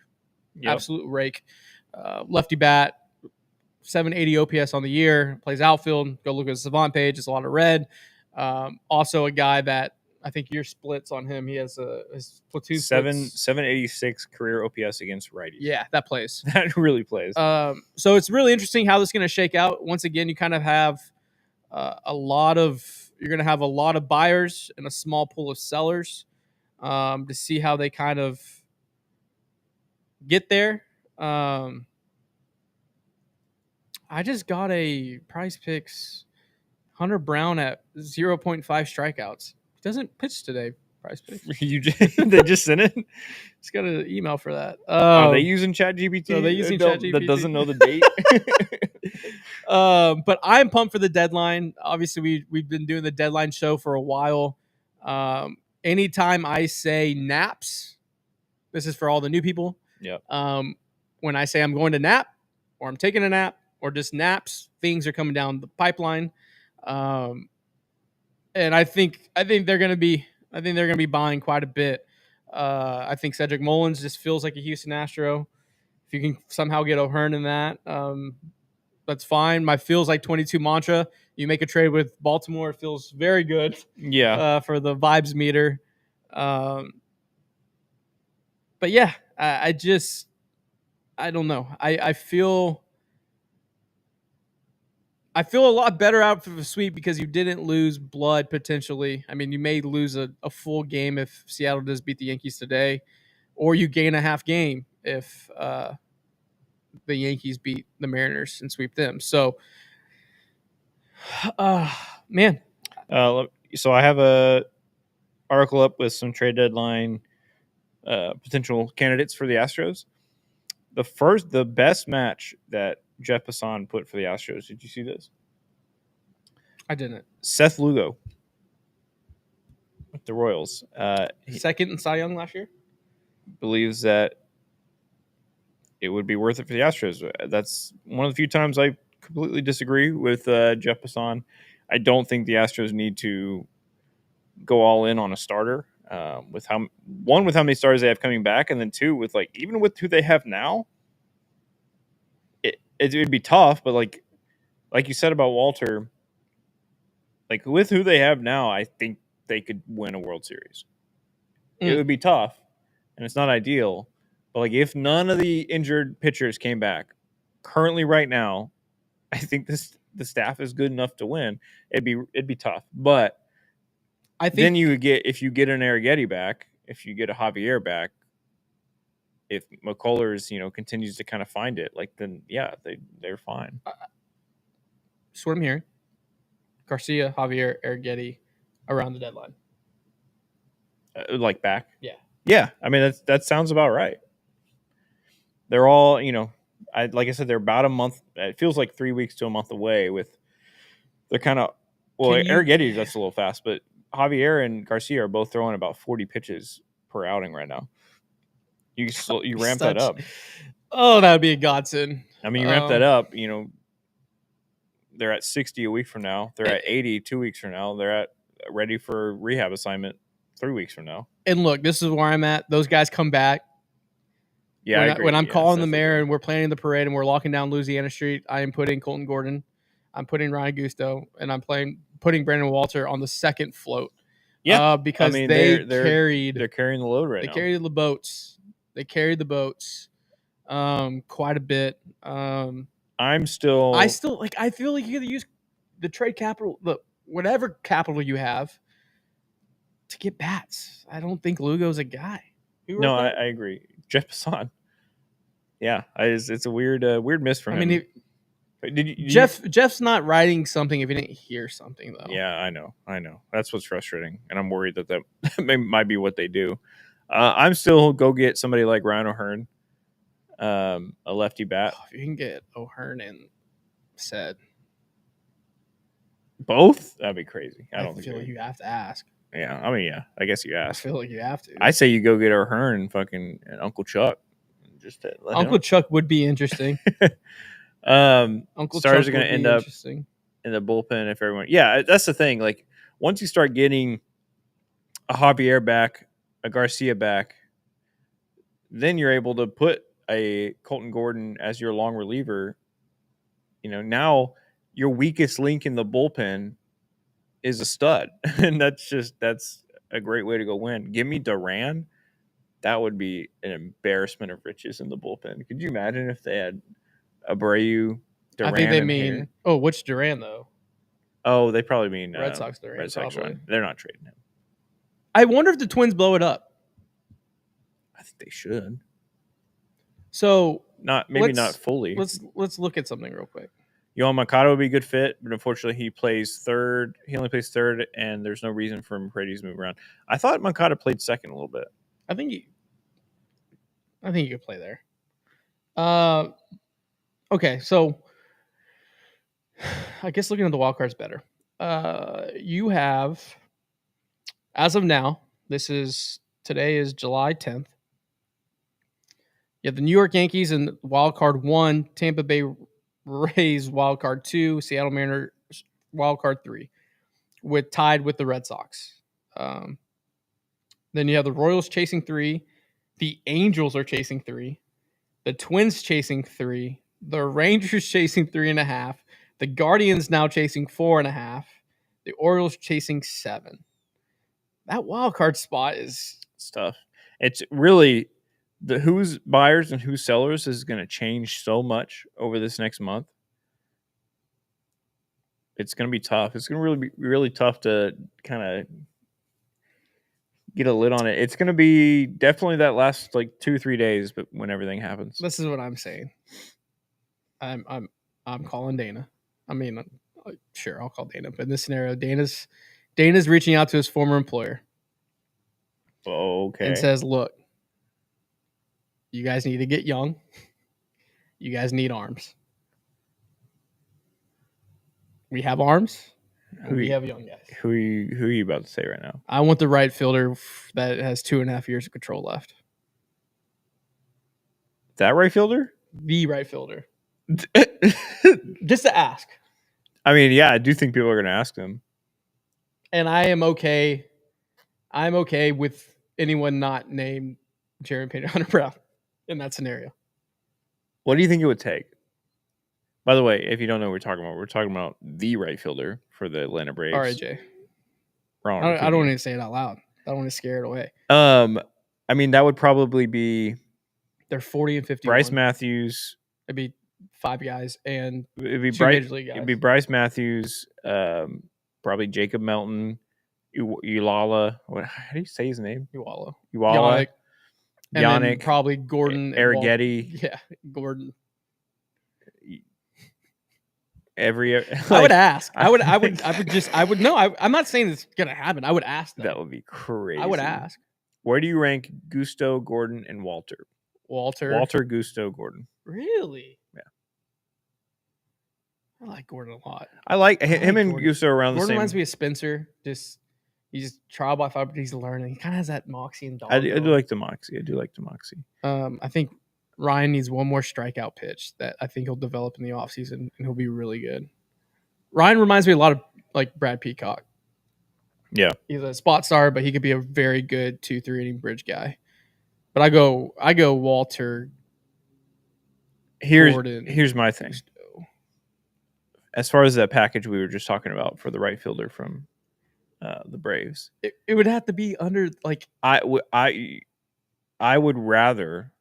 Yep. Absolute rake. Lefty bat. 780 OPS on the year, plays outfield. Go look at the Savant page. It's a lot of red. Also a guy that I think your splits on him. He has his platoon 786 career OPS against righties. Yeah, that plays. That really plays. So it's really interesting how this is going to shake out. Once again, you kind of have a lot of to have a lot of buyers and a small pool of sellers to see how they kind of get there. I just got a Prize Picks Hunter Brown at 0.5 strikeouts. He doesn't pitch today. Prize Picks. They just sent it. Just got an email for that. Are they using ChatGPT? So they using ChatGPT that doesn't know the date. But I'm pumped for the deadline. Obviously, we've been doing the deadline show for a while. Anytime I say naps, this is for all the new people. Yeah. When I say I'm going to nap, or I'm taking a nap, or just naps, things are coming down the pipeline. And I think they're going to be buying quite a bit. I think Cedric Mullins just feels like a Houston Astro. If you can somehow get O'Hearn in that, that's fine. My feels like 22 mantra. You make a trade with Baltimore, it feels very good. Yeah. For the vibes meter. But yeah, I don't know. I feel a lot better out for the sweep because you didn't lose blood potentially. I mean, you may lose a full game if Seattle does beat the Yankees today, or you gain a half game if the Yankees beat the Mariners and sweep them. So, man. So I have a article up with some trade deadline potential candidates for the Astros. The best match that Jeff Passan put for the Astros. Did you see this? I didn't. Seth Lugo with the Royals. Second in Cy Young last year. Believes that it would be worth it for the Astros. That's one of the few times I completely disagree with Jeff Passan. I don't think the Astros need to go all in on a starter. With how many stars they have coming back, and then two, with even with who they have now, it would be tough. But like you said about Walter, with who they have now, I think they could win a World Series. It would be tough, and it's not ideal. But if none of the injured pitchers came back, currently right now, I think the staff is good enough to win. It'd be tough, but I think then if you get an Arrighetti back, if you get a Javier back, if McCullers continues to kind of find it, then yeah, they're fine. That's what I'm hearing. Garcia, Javier, Arrighetti around the deadline. Back? Yeah. I mean that sounds about right. They're all like I said, they're about a month. It feels like 3 weeks to a month away. They're kind of Arrighetti, that's a little fast, but Javier and Garcia are both throwing about 40 pitches per outing right now. You ramp that up. Oh, that would be a godsend. I mean, you ramp that up. They're at 60 a week from now. They're at 80 2 weeks from now. They're at ready for rehab assignment 3 weeks from now. And look, this is where I'm at. Those guys come back. Yeah, when I'm calling the mayor and we're planning the parade and we're locking down Louisiana Street, I am putting Colton Gordon, I'm putting Ryan Gusto, and I'm putting Brandon Walter on the second float. Yeah, because they're carrying the load right now. They carried the boats. They carried the boats quite a bit. I feel like you got to use the trade capital, whatever capital you have, to get bats. I don't think Lugo's a guy. No, I agree. Jeff Passan. Yeah, it's a weird miss for him. I mean, Jeff's not writing something if he didn't hear something, though. Yeah, I know. That's what's frustrating, and I'm worried that might be what they do. I'm still go get somebody like Ryan O'Hearn, a lefty bat. If you can get O'Hearn and Said both, that'd be crazy. I don't feel like you have to ask. Yeah, I mean, yeah, I guess you ask. I feel like you have to. I say you go get O'Hearn, and Uncle Chuck. Uncle Chuck would be interesting. Uncle Stars are going to end up in the bullpen if everyone. Yeah, that's the thing. Once you start getting a Javier back, a Garcia back, then you're able to put a Colton Gordon as your long reliever. Now your weakest link in the bullpen is a stud, and that's a great way to go win. Give me Duran. That would be an embarrassment of riches in the bullpen. Could you imagine if they had Abreu, Duran? I think they mean. Oh, which Duran though? Oh, they probably mean Red Sox. Red Sox. Probably. Right? They're not trading him. I wonder if the Twins blow it up. I think they should. So Not fully. Let's look at something real quick. Yohan Moncada would be a good fit, but unfortunately he plays third. He only plays third, and there's no reason for Paredes to move around. I thought Moncada played second a little bit. I think you could play there. Okay, so I guess looking at the wild cards better. You have, as of now, today is July 10th. You have the New York Yankees in wild card 1, Tampa Bay Rays wild card 2, Seattle Mariners wild card 3, tied with the Red Sox. Then you have the Royals chasing 3, the Angels are chasing 3, the Twins chasing 3, the Rangers chasing 3.5, the Guardians now chasing 4.5, the Orioles chasing 7. That wild card spot is tough. It's really who's buyers and who's sellers is going to change so much over this next month. It's going to be tough. It's going to be really tough to kind of get a lid on it. It's going to be definitely that last 2-3 days, but when everything happens. This is what I'm saying. I'm calling Dana. I mean, sure, I'll call Dana, but in this scenario, Dana's reaching out to his former employer. Okay. And says, "Look, you guys need to get young. You guys need arms. We have arms. We have young guys. Who are you about to say right now? I want the right fielder that has 2.5 years of control left. That right fielder? The right fielder. Just to ask. I mean, yeah, I do think people are going to ask him. And I am okay. I'm okay with anyone not named Jeremy Pena Hunter Brown in that scenario. What do you think it would take? By the way, if you don't know what we're talking about the right fielder for the Atlanta Braves. RAJ. I don't want to say it out loud. I don't want to scare it away. I mean, that would probably be. They're 40 and 50. Bryce Matthews. It'd be 5 guys and it'd be 2 Major League guys. It'd be Bryce Matthews, probably Jacob Melton, Ulala. How do you say his name? Ulala. Yannick. Probably Gordon. Arrighetti. Yeah, Gordon. I would ask. I would know. I'm not saying it's gonna happen. I would ask them. That would be crazy. I would ask. Where do you rank Gusto, Gordon, and Walter? Walter, Gusto, Gordon. Really? Yeah. I like Gordon a lot. I like him and Gordon. Gusto around the same. Gordon reminds me of Spencer. He's trial by fire, but he's learning. He kind of has that moxie and dog. I do like the moxie. I think Ryan needs one more strikeout pitch that I think he'll develop in the offseason, and he'll be really good. Ryan reminds me a lot of Brad Peacock. Yeah. He's a spot star, but he could be a very good 2-3 inning bridge guy. But I go Walter. Gordon. Here's my thing. As far as that package we were just talking about for the right fielder from the Braves, it would have to be under I would rather.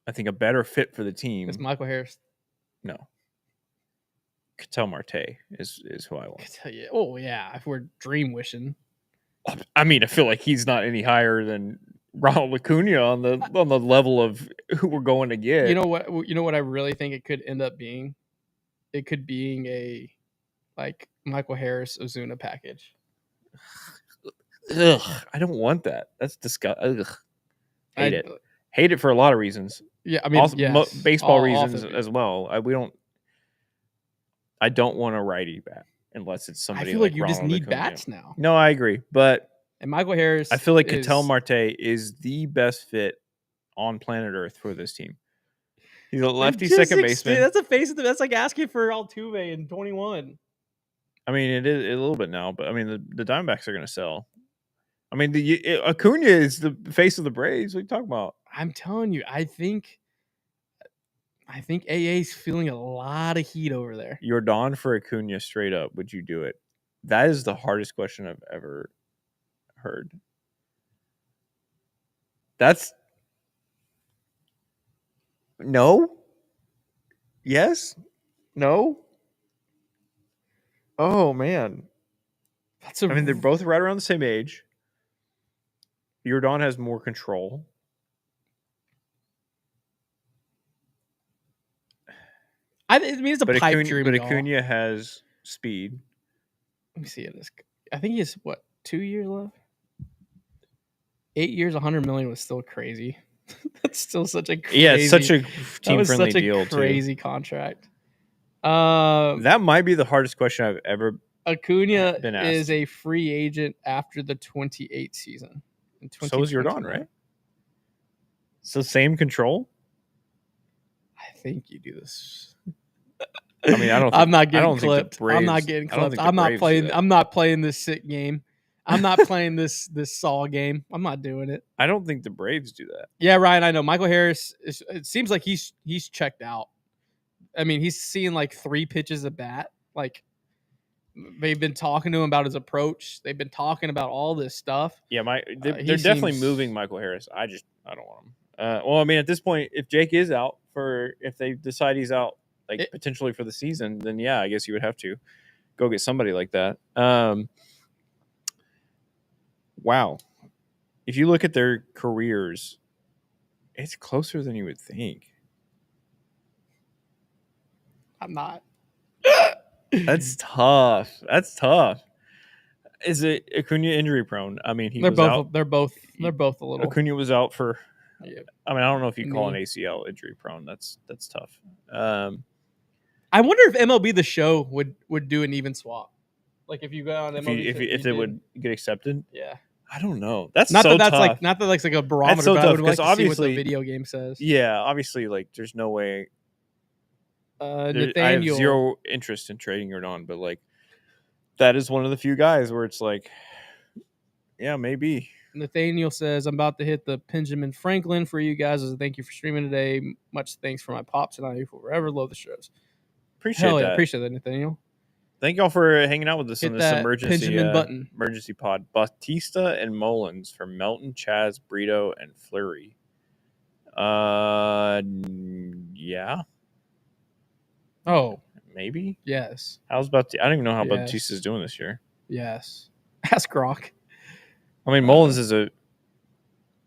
I think a better fit for the team is Michael Harris. No. Ketel Marte is who I want. Oh yeah, if we're dream wishing. I mean, I feel like he's not any higher than Ronald Acuna on the level of who we're going to get. You know what I really think it could end up being? It could being a Michael Harris Ozuna package. Ugh, I don't want that. That's disgusting. Hate it for a lot of reasons. Yeah, I mean, also, baseball reasons as well. I don't want a righty bat unless it's somebody. I feel like you Ronald just need Acuna. bats now. No, I agree, but Michael Harris. I feel like Ketel Marte is the best fit on planet Earth for this team. He's a lefty second baseman. That's like asking for Altuve in 21. I mean, it is a little bit now, but I mean, the Diamondbacks are going to sell. I mean, Acuna is the face of the Braves. What are you talking about? I'm telling you, I think AA's feeling a lot of heat over there. You're Don for Acuna straight up. Would you do it? That is the hardest question I've ever heard. That's no. Yes. No. Oh man. I mean, they're both right around the same age. Jordan has more control. I mean, it's a pipe dream. But Acuna has speed. Let me see it. I think he has, 2 years left? 8 years, 100 million was still crazy. That's still such a crazy. Yeah, it's such a team-friendly deal, too. Crazy contract. That might be the hardest question I've ever Acuna been asked. is a free agent after the 28 season. So is Jordan, right? So same control? I think you do this. I mean, I'm not getting clipped. I'm not getting clipped. I'm not playing this sick game. I'm not playing this Saul game. I'm not doing it. I don't think the Braves do that. Yeah, Ryan, I know. Michael Harris, it seems like he's checked out. I mean, he's seeing like 3 pitches at bat. Like, they've been talking to him about his approach. They've been talking about all this stuff. Yeah, they're definitely moving Michael Harris. I don't want him. Well, I mean, at this point, if Jake is out if they decide he's out, potentially for the season, then yeah, I guess you would have to go get somebody like that. Wow. If you look at their careers, it's closer than you would think. I'm not. That's tough. Is it Acuna injury prone? I mean, they're both a little. Acuna was out for. Yeah. I mean, I don't know if you call an ACL injury prone. That's tough. I wonder if MLB The Show would do an even swap. Like if you go on MLB, if they would get accepted. Yeah. I don't know. That's not so that that's tough. not that like a barometer. That's so tough because obviously see what the video game says. Yeah, obviously, there's no way. Nathaniel, I have zero interest in trading Jordan, but that is one of the few guys where it's yeah, maybe. Nathaniel says, I'm about to hit the Benjamin Franklin for you guys as a thank you for streaming today. Much thanks for my pops and I who forever love the shows. Appreciate that. Appreciate that, Nathaniel. Thank y'all for hanging out with us on this emergency pod. Bautista and Mullins for Melton, Chaz, Brito, and Fleury. Yeah. Oh. Maybe? Yes. How's Bautista? I don't even know how Bautista's doing this year. Yes. Ask Gronk. I mean, Mullins is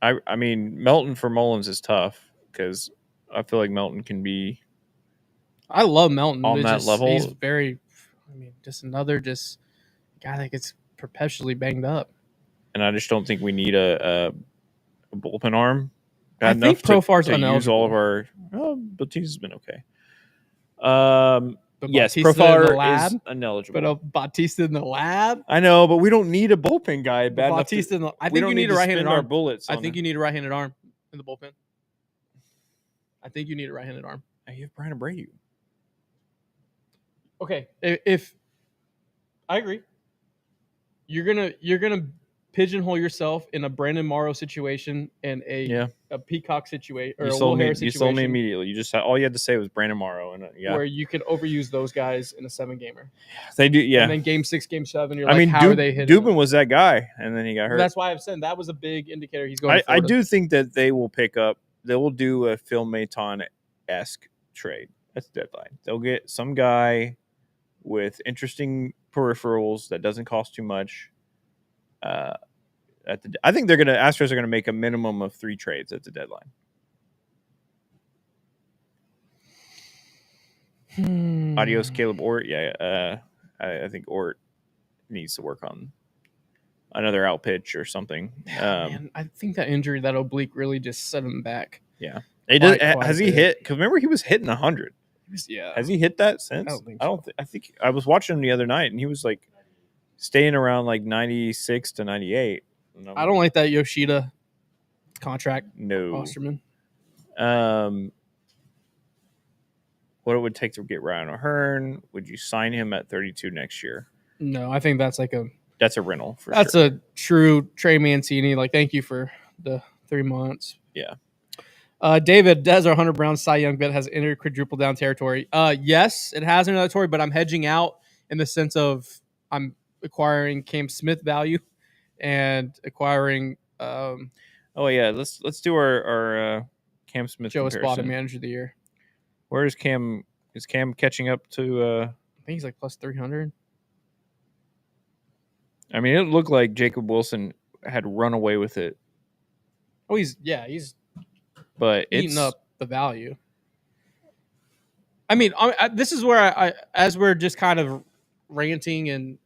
I mean, Melton for Mullins is tough because I feel like Melton can be. I love Melton on that level. He's very, just another guy that gets perpetually banged up. And I just don't think we need a bullpen arm. I think Profar's to use all of our. Bautista's been okay. Yes, Profar is ineligible. But Bautista in the lab? I know, but we don't need a bullpen guy. Bautista I think you need a right-handed arm. Bullets I think you need a right-handed arm in the bullpen. I think you need a right-handed arm. You have Brian Abreu. Okay, if I agree, you're gonna pigeonhole yourself in a Brandon Morrow situation and a Peacock situation or a Will Harris situation. You sold me immediately. All you had to say was Brandon Morrow, and where you can overuse those guys in a 7-gamer. They do, yeah. And then game 6, game 7, you're how are they hitting? Dubin was that guy, and then he got hurt. That's why I've said that was a big indicator he's going. I do think that they will pick up. They will do a Phil Maton-esque trade. That's the deadline. They'll get some guy with interesting peripherals that doesn't cost too much. I think Astros are gonna make a minimum of 3 trades at the deadline. Adios, Caleb Ort. Yeah, I think Ort needs to work on another out pitch or something. Man, I think that injury, that oblique, really just set him back. Yeah, has he hit? Because remember, he was hitting 100. Yeah, has he hit that since? I don't think. I think I was watching him the other night, and he was staying around 96 to 98. I don't like that Yoshida contract. No, Osterman. What it would take to get Ryan O'Hearn? Would you sign him at 32 next year? No, I think that's that's a rental for that's sure. A true Trey Mancini. Thank you for the 3 months. Yeah. David, does our Hunter Brown Cy Young bet has entered quadruple down territory? Yes, it has entered territory, but I'm hedging out in the sense of I'm acquiring Cam Smith value and acquiring. Oh yeah, let's do our Cam Smith. Joe Espada Manager of the Year. Where is Cam? Is Cam catching up to? I think he's plus 300. I mean, it looked like Jacob Wilson had run away with it. Oh, he's but eating up the value. I mean, this is where I as we're just kind of ranting and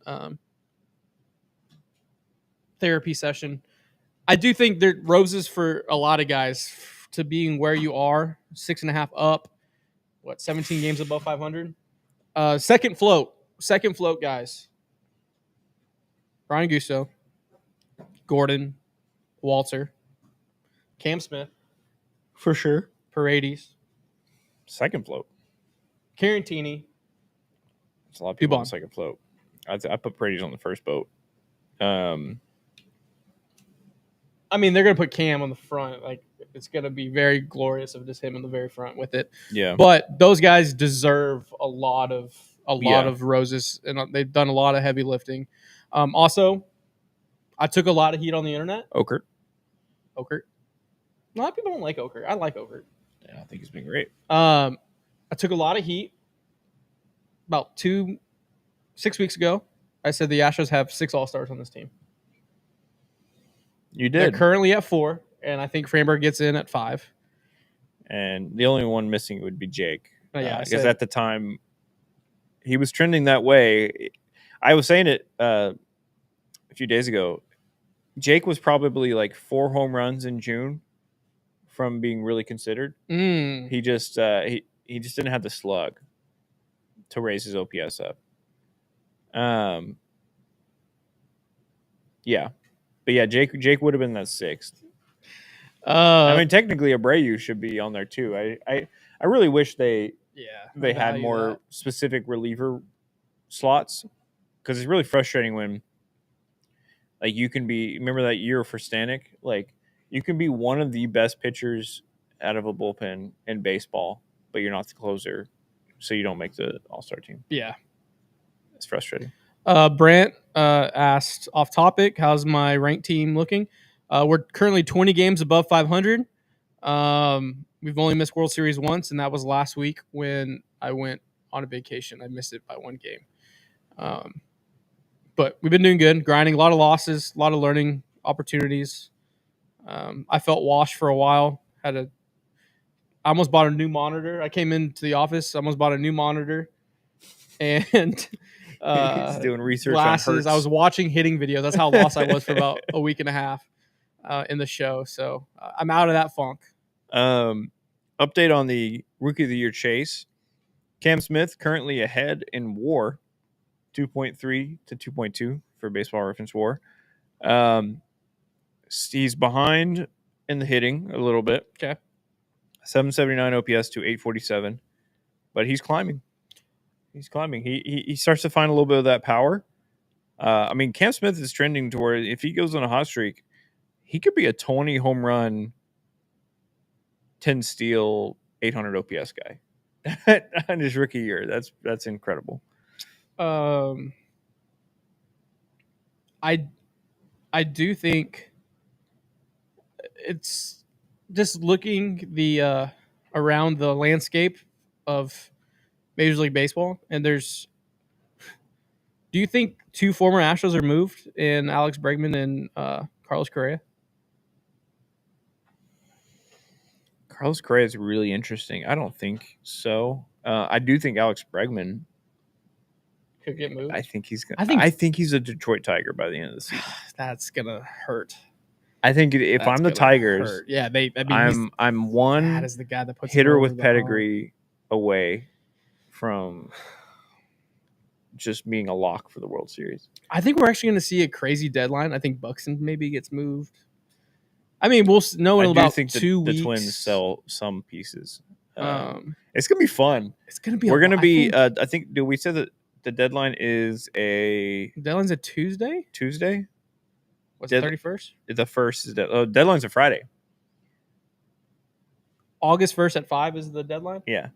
therapy session, I do think there roses for a lot of guys to being where you are, 6.5 up, 17 games above 500. Second float, guys. Brian Gusto, Gordon, Walter, Cam Smith, for sure. Paredes, Second float. Carantini. There's a lot of people on the second float. I put Paredes on the first boat. I mean, they're going to put Cam on the front. Like, it's going to be very glorious of just him in the very front with it. Yeah. But those guys deserve a lot of roses, and they've done a lot of heavy lifting. Also, I took a lot of heat on the internet. Okert. A lot of people don't like Okert. I like Okert. Yeah, I think he's been great. I took a lot of heat about 6 weeks ago. I said the Astros have 6 All-Stars on this team. You did. They're currently at 4, and I think Framberg gets in at 5. And the only one missing would be Jake. Because I at the time, he was trending that way. I was saying it a few days ago. Jake was probably like 4 home runs in June from being really considered. He just he just didn't have the slug to raise his OPS up. Yeah. But yeah, Jake would have been that 6th. I mean, technically, Abreu should be on there too. I really wish they had more specific reliever slots, because it's really frustrating when, like, you can be, remember that year for Stanek, like, you can be one of the best pitchers out of a bullpen in baseball, but you're not the closer, so you don't make the All-Star team. Yeah, it's frustrating. Brant asked, off topic, how's my ranked team looking? We're currently 20 games above 500. We've only missed World Series once, and that was last week when I went on a vacation. I missed it by 1 game. But we've been doing good, grinding, a lot of losses, a lot of learning opportunities. I felt washed for a while. I almost bought a new monitor. I came into the office, almost bought a new monitor, and he's doing research glasses. on Hertz. I was watching hitting videos. That's how lost I was for about a week and a half in the show. So I'm out of that funk. Update on the Rookie of the Year chase. Cam Smith currently ahead in WAR, 2.3 to 2.2 for Baseball Reference WAR. He's behind in the hitting a little bit. Okay. 779 OPS to 847, but he's climbing. He starts to find a little bit of that power. I mean, Cam Smith is trending to where if he goes on a hot streak, he could be a 20 home run, 10 steal, 800 OPS guy on his rookie year. That's incredible. I do think it's just looking around the landscape of Major League Baseball, and do you think 2 former Astros are moved in Alex Bregman and Carlos Correa? Carlos Correa is really interesting. I don't think so. I do think Alex Bregman could get moved. I think he's a Detroit Tiger by the end of the season. That's gonna hurt. I think if I'm the Tigers, I'm one that is the guy that puts hitter with pedigree away from just being a lock for the World Series. I think we're actually going to see a crazy deadline. I think Buxton maybe gets moved. I mean, we'll know in about 2 weeks. The Twins sell some pieces. It's gonna be fun. It's gonna be. We're gonna be. I think. We said that the deadline is Deadline's a Tuesday. Tuesday. What's the 31st? The first is deadline's a Friday. August 1st at 5 is the deadline. Yeah.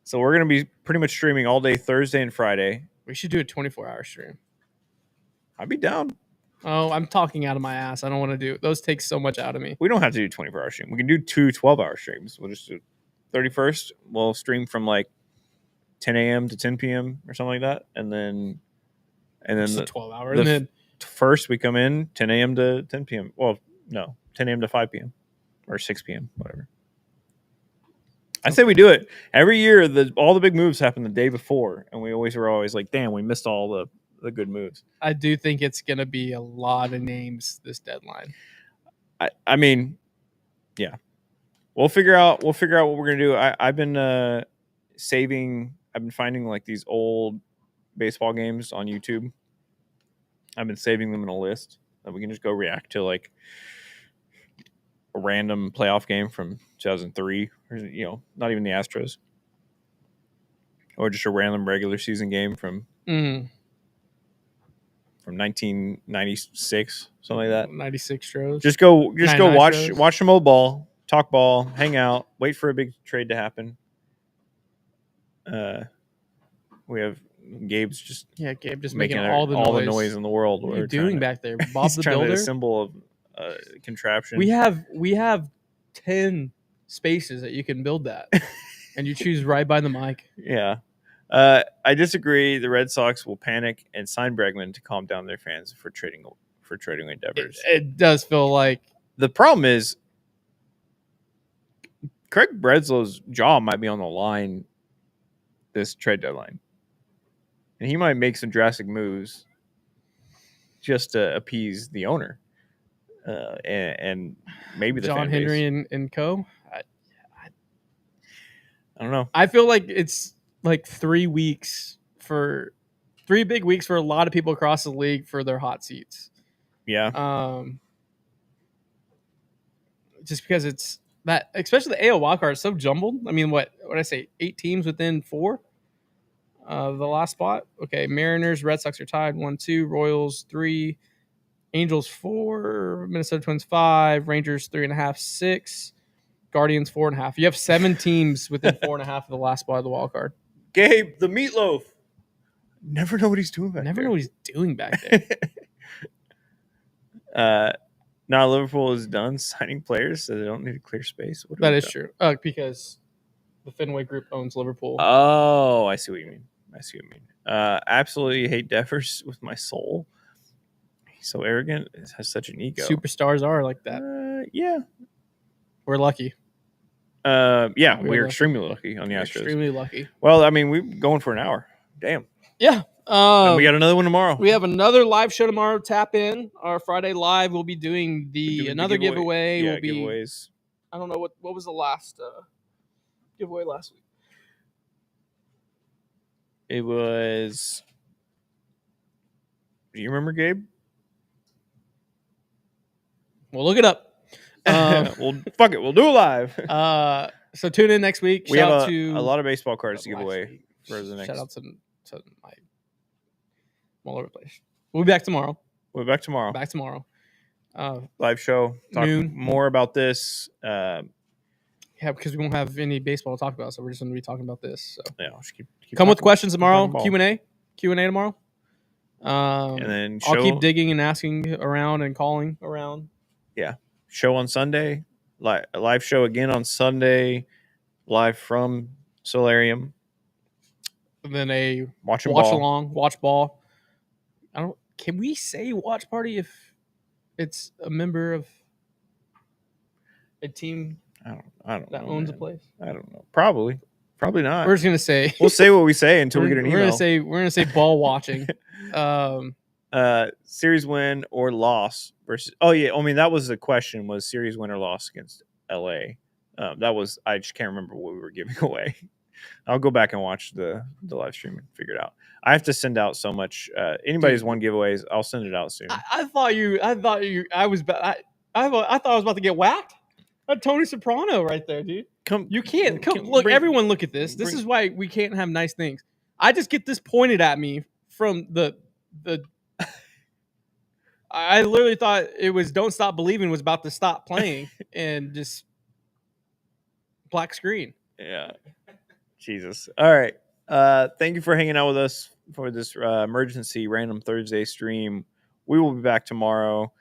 So we're gonna be pretty much streaming all day Thursday and Friday. We should do a 24-hour stream. I'd be down. Oh, I'm talking out of my ass. I don't want to do those. Take so much out of me. We don't have to do 24-hour stream. We can do 2 12-hour streams. We'll just do 31st. We'll stream from like 10 a.m. to 10 p.m. or something like that, and then the 12-hour, and then 1st, we come in 10 a.m. to 10 p.m. Well, no, 10 a.m. to 5 p.m. or 6 p.m. Whatever. I say we do it every year. All the big moves happen the day before, and we were always like, "Damn, we missed all the good moves." I do think it's going to be a lot of names this deadline. I mean, yeah, we'll figure out what we're gonna do. I've been saving. I've been finding like these old baseball games on YouTube. I've been saving them in a list that we can just go react to, like a random playoff game from 2003, or not even the Astros, or just a random regular season game from 1996, something like that. 96 Stros. Just go watch Stros. Watch some old ball, talk ball, hang out, wait for a big trade to happen. We have Gabe just making all the noise in the world. What are you doing back there, Bob the Builder? A symbol of contraption. We have 10 spaces that you can build that, and you choose right by the mic. Yeah. I disagree. The Red Sox will panic and sign Bregman to calm down their fans for trading endeavors. It does feel like the problem is Craig Breslow's jaw might be on the line this trade deadline, and he might make some drastic moves just to appease the owner and maybe the John fan base. Henry and co. I don't know. I feel like it's like 3 weeks for 3 big weeks for a lot of people across the league for their hot seats. Yeah. Just because it's that, especially the AL wildcard is so jumbled. I mean, what I say, 8 teams within 4 of the last spot. Okay, Mariners, Red Sox are tied 1-2, Royals 3, Angels 4, Minnesota Twins 5, Rangers 3.5, 6, Guardians 4.5. You have 7 teams within 4.5 of the last spot of the wild card. Gabe, the meatloaf. Never know what he's doing back there. Now Liverpool is done signing players, so they don't need to clear space. That is true. Because the Fenway Group owns Liverpool. Oh, I see what you mean. Absolutely hate Devers with my soul. He's so arrogant. He has such an ego. Superstars are like that. Yeah. We're lucky. Yeah, we're extremely lucky on the Astros. Extremely lucky. Well, I mean, we're going for an hour. Damn. Yeah. And we got another one tomorrow. We have another live show tomorrow. Tap in. Our Friday live, we'll be doing another giveaway. Yeah, giveaways. I don't know what was the last giveaway last week. It was. Do you remember, Gabe? We'll look it up. Well, fuck it. We'll do it live. So tune in next week. We have a lot of baseball cards to give away for the next. Shout out to my. I'm all over the place. We'll be back tomorrow. Back tomorrow. Live show. Talk noon. More about this. Yeah, because we won't have any baseball to talk about, so we're just going to be talking about this. So yeah, I'll just keep come with questions tomorrow. Q&A tomorrow. And then I'll keep digging and asking around and calling around. Yeah, show on Sunday. Live show again on Sunday. Live from Solarium. And then a watch ball. Can we say watch party if it's a member of a team? I don't that know, owns man. a place. I don't know. Probably not. We're just gonna say we'll say what we say until we get an email. We're gonna say ball watching. Series win or loss versus. Oh yeah, I mean that was the question: was series win or loss against LA? That was. I just can't remember what we were giving away. I'll go back and watch the live stream and figure it out. I have to send out so much. Anybody who's won giveaways, I'll send it out soon. I thought I was thought I was about to get whacked. Tony Soprano right there, dude. You can't look. Everyone, look at this. This is why we can't have nice things. I just get this pointed at me from the. I literally thought it was "Don't Stop Believing" was about to stop playing and just black screen. Yeah. Jesus. All right. Thank you for hanging out with us for this emergency random Thursday stream. We will be back tomorrow,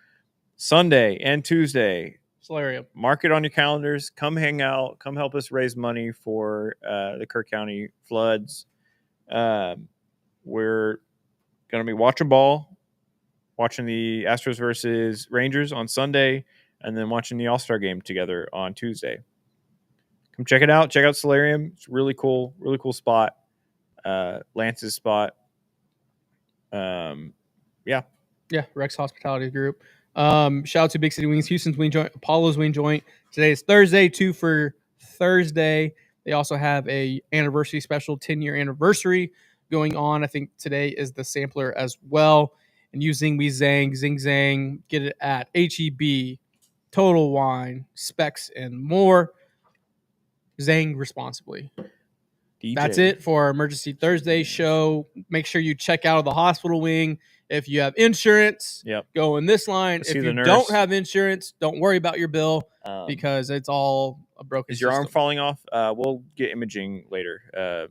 Sunday and Tuesday. Solarium. Mark it on your calendars. Come hang out. Come help us raise money for the Kirk County floods. We're going to be watching ball watching the Astros versus Rangers on Sunday, and then watching the All-Star game together on Tuesday. Come check it out. Check out Solarium. It's really cool spot. Lance's spot. Yeah, Rex Hospitality Group. Shout out to Big City Wings, Houston's Wing Joint, Apollo's Wing Joint. Today is Thursday, 2 for Thursday. They also have a anniversary special, 10-year anniversary going on. I think today is the sampler as well. And you zing, we zang, zing zang. Get it at HEB, Total Wine, Specs, and more. Zang responsibly. DJ. That's it for our Emergency Thursday show. Make sure you check out the hospital wing. If you have insurance, go in this line. If you don't have insurance, don't worry about your bill because it's all a broken Is your system. arm falling off? We'll get imaging later. Go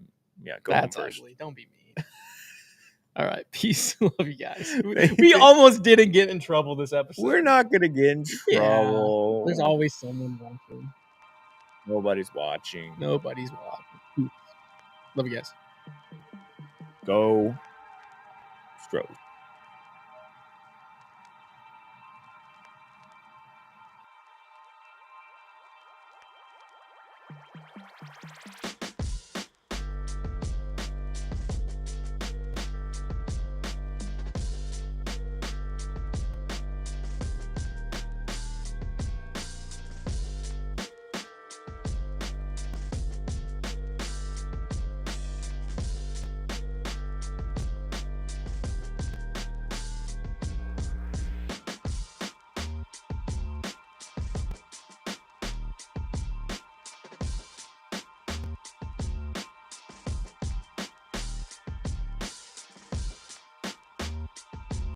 That's first. Ugly. Don't be mean. All right. Peace. Love you guys. We almost didn't get in trouble this episode. We're not going to get in trouble. Yeah, there's always someone watching. Nobody's watching. Peace. Love you guys. Go Stros.